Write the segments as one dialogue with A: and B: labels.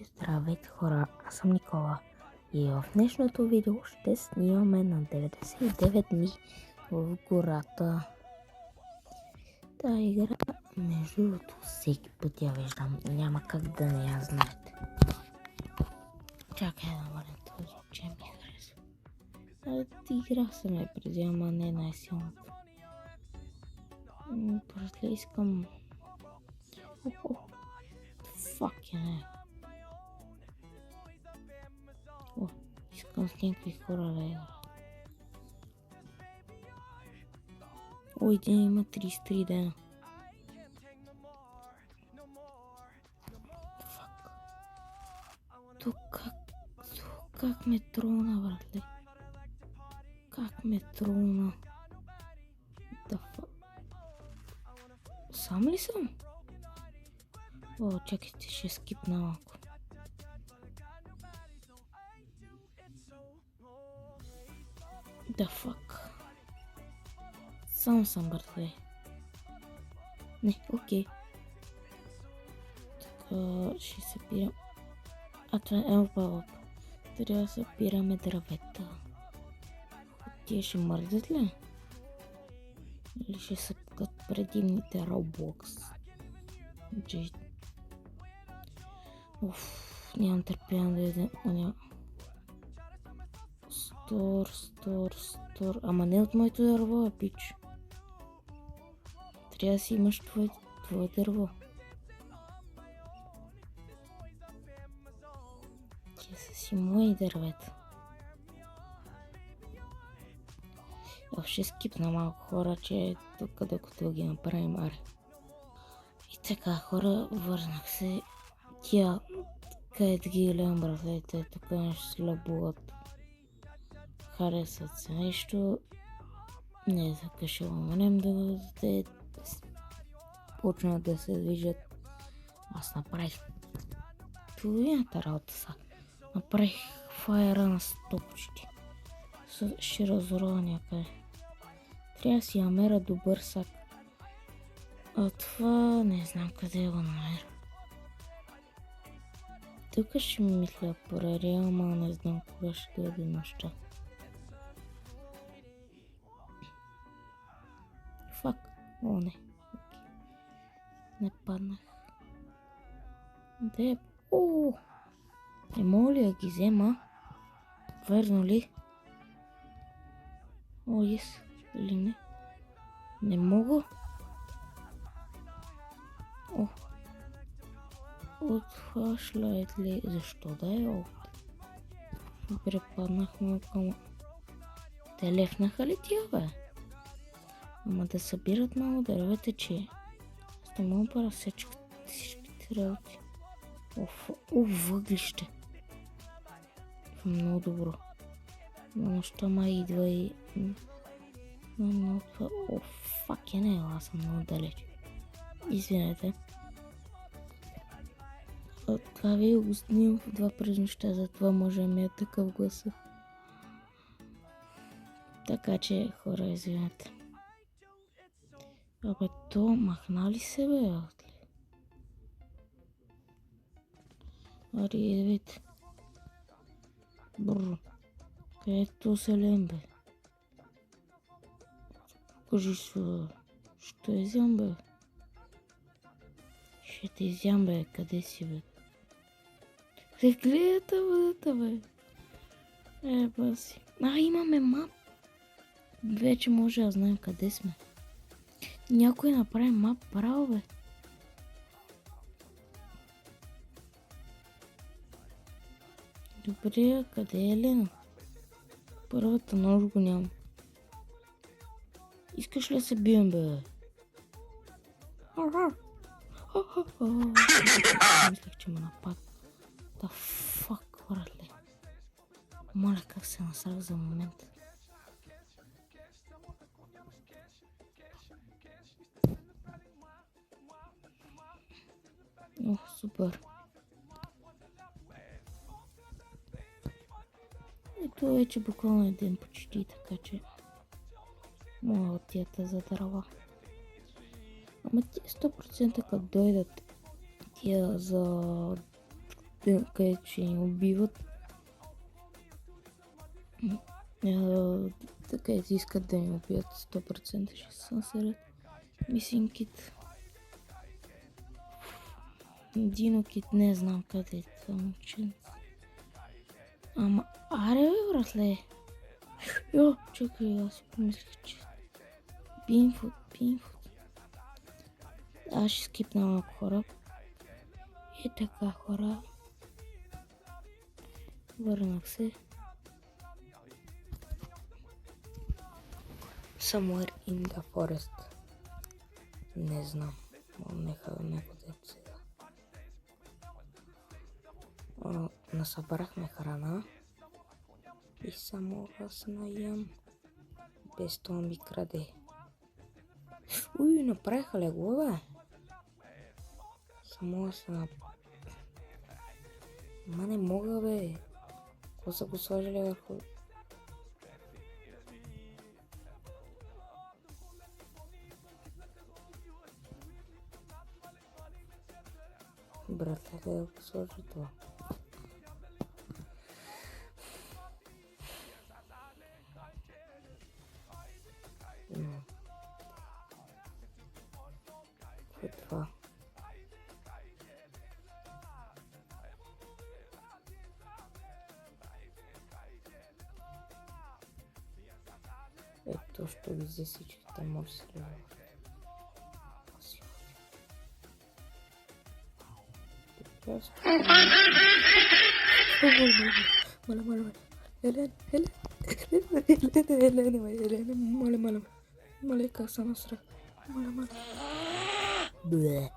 A: Здравейте хора, аз съм Никола и в днешното видео ще снимаме на 99 дни в гората. Та игра, между другото, всеки път я виждам, няма как да не я знаете. Чакай да върна този, че ми харесва. Игра съм я преди, ама не най-силната. Просто искам... Фак не. Искам с някакви хора да игра. Ой, ден има 33 дена. Фак. Тук как ме трона, братле? Как ме трона? Да фак. Сам ли съм? О, чакайте, ще скипна малко. Да фак. Сам съм, братле. Не, окей. Така, ще се пирам. Това е опа. Трябва да се пираме дървета. Тия ще мърдат ли? Или ще се пъкат предимните Roblox? Нямам търпение да ядем. Стор. Ама не от моето дърво, пич. Трябва да си имаш твое дърво. Те са си мои дървета. Ще скипна малко хора, че тук докато ги направим аре. И така хора, върнах се. Тя, където ги гледам братлете, тук нещо слабуват. Харесват се нещо. Не закашивам манем да те почнат да се движат. Аз направих половината работа са. Направих фаера на 100 почти. Ще разорва някъде. Трябва да си намеря добър сак. А това не знам къде го намеря. Тук ще ми мисля поради, ама не знам кога ще дойде нощта. Фак. О, не. Не паднах. Де? О! Не мога ли да ги взема? Верно ли? О, ес. Или не? Не мога. О. От флашлайт ли? Защо да е опт? Препаднах малко, ама... Те лефнаха ли тия, бе? Ама да събират много дървета, че... Аз не мога да разсечка всичките работи. Въглище. Много добро. Но що ма идва и... Но това... Фак, я не е, аз съм много далеч. Извинете. Това ви го снимам в 2 през нощта, затова може да ми е такъв гласа. Така че, хора, извинете. Абе, то махна ли се, бе, отли? Ари, видите. Бррр. Където се лем, бе? Кажи се, що изям, бе? Ще те изям, бе, къде си, бе? Гледате водата, бе. Баси. Имаме мап. Вече може да знаем къде сме. Някой направи мап право, бе. Добре, къде е Елена? Първата нож го няма. Искаш ли да се бием, бе? Мислех, че ме напад. Да фак, братле. Моля, как се насрах за момент. Супер. Ето вече буквално един почти, така че моя отията за дърва. Ама 100% като дойдат тия за където ще ни убиват. Където искат да ни убият 100% ще се насерят. Мисинкит. Динокит, не знам къде е това момченце. Ама, аре бе, братле. Йо, чакай, аз си помислих, че... Бинфут. Аз ще скипна малко хора. И така, хора. Върнах се. Somewhere in the forest. Не знам. Нека дет сега. Насъбрахме храна. И само аз наям. Без това ми краде. Уй, направиха легло, бе. Само аз Ма не мога, бе. Какво са го сложили върху... Братле, къде го сложи това? Какво е това? Ето, що взе всичките морси левове. Моля. Елена, моля, как съм насрах. Моля. Бле.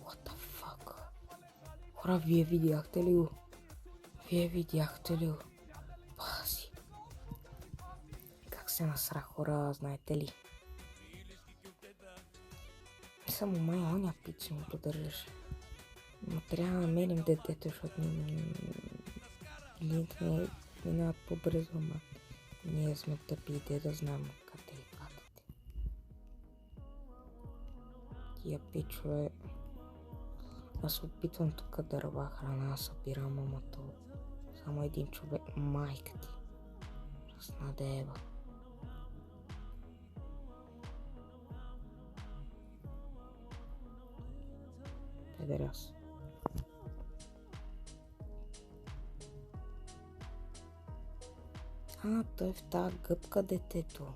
A: What the fuck? Хора, вие видяхте ли го? Пази. Как се насрах, хора, знаете ли? Само май оня пици му поддържаш. Но трябва да намерим детето, защото линк не минават по-бързо, ама ние сме тъпи да знам къде и патите. Тия пичове... Аз опитвам тук дърва храна, събирам, ама то само един човек, майка ти. Разнадева. Педерас. Той е в тази гъбка, детето.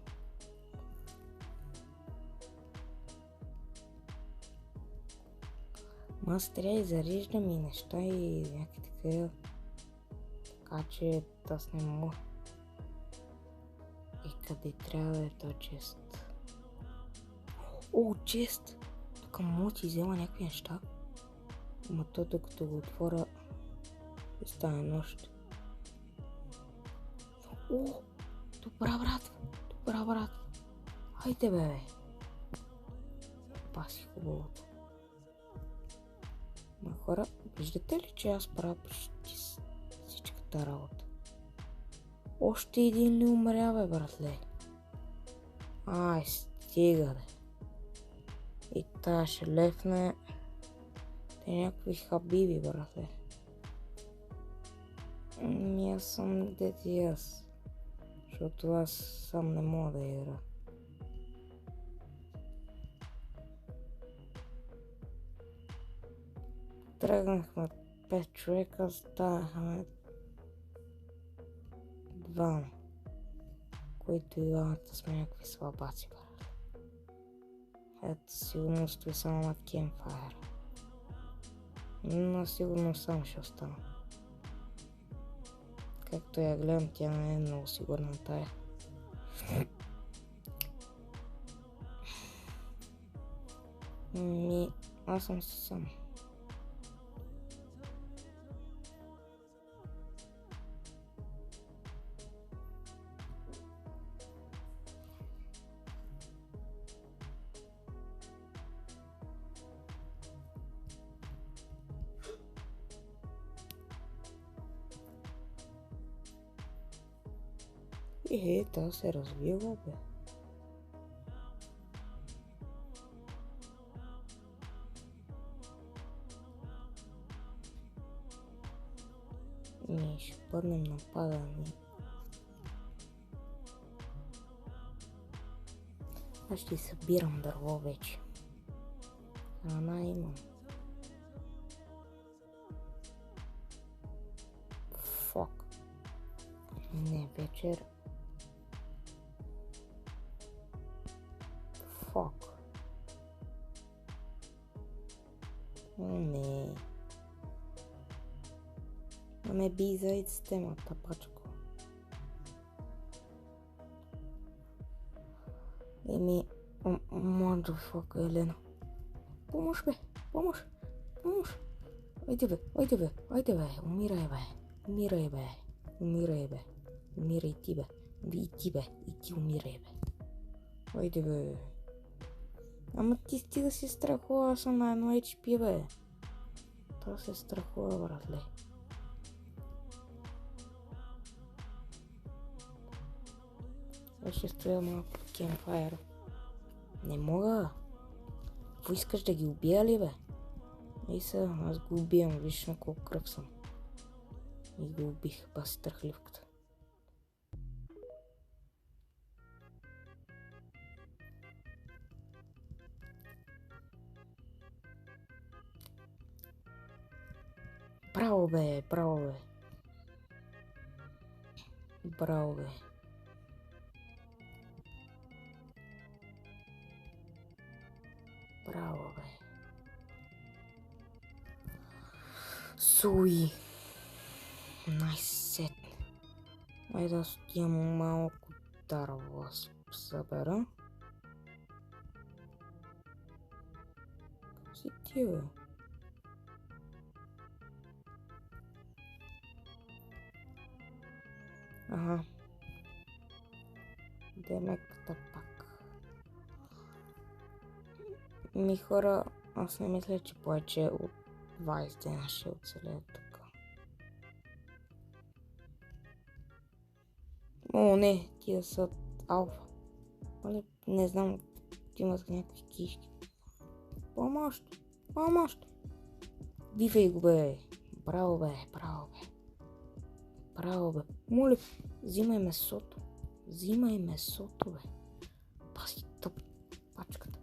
A: Аз трябва да зареждам и неща и някакви такива. Така че аз не мога. И къде трябва да е този чест? О, чест! Тук мога да си взема някакви неща. Ама то докато го отворя и стане нощ. О, добра брат. Хайде бе. Паси хубавото. Ма хора, виждате ли, че аз правя почти всичката работа? Още един ли умря, бе, братле? Ай, стига, бе. И тая ще лефне. Те някакви хабиби, братле. Аз съм дети аз. Защото аз сам не мога да игра. Тръгнахме 5 човека, станахме 2, които и двамата сме някакви слабаци, брат. Ето, сигурно стои само на кемфайр. Но сигурно сам ще остана. Както я гледам, тя не е много сигурна тая. Аз съм си сам. Та се развива, бе. Ние ще паднем на падане. Аз ще събирам дърво вече. Храна имам. Фок. Не, вечер. Фок. Не. Не би заедците, ма тапачко. Еми, motherfucker, Елена. Помощ, бе, помощ, помощ. Айде, бе, умирай, бе. Умирай, бе. Умирай ти, бе. И ти умирай, бе. Айде, бе. Ама ти стига си страхува, аз съм на едно HP, бе. Това се страхува, братле. Сега ще стоя малко кемфайр. Не мога. Какво искаш да ги убия ли, бе? И сега, аз го убивам, виж на колко кръв съм. И го убих, баси тръхливката. Браво, бе. Браво, бе. Суи. Най-сетне. Айде аз отивам малко дърво събера. Как си ти, бе? Ага. Демеката пак. Ми хора, аз не мисля, че повече от 20 дена ще оцелея тук. О, не, тия са алфа. Не знам, имат някакви кишки. Помощ! Бивай го, бе. Браво, бе. Моля, взимай месото, бе. Паси тъп пачката.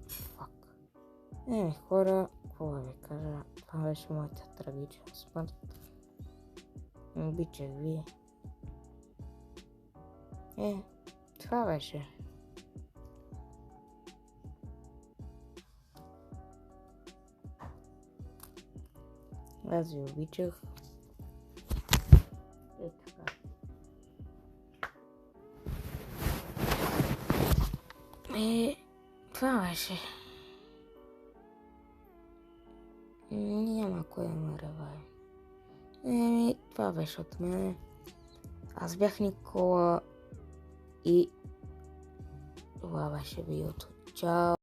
A: Фак. Хора, какво да ви кажа? Това беше моята трагична смърт. Обичах ви. Това беше. Аз ви обичах. Така. Това беше. Няма кой да ме ревае. Това беше от мене. Аз бях Никола и това беше видеото. Чао!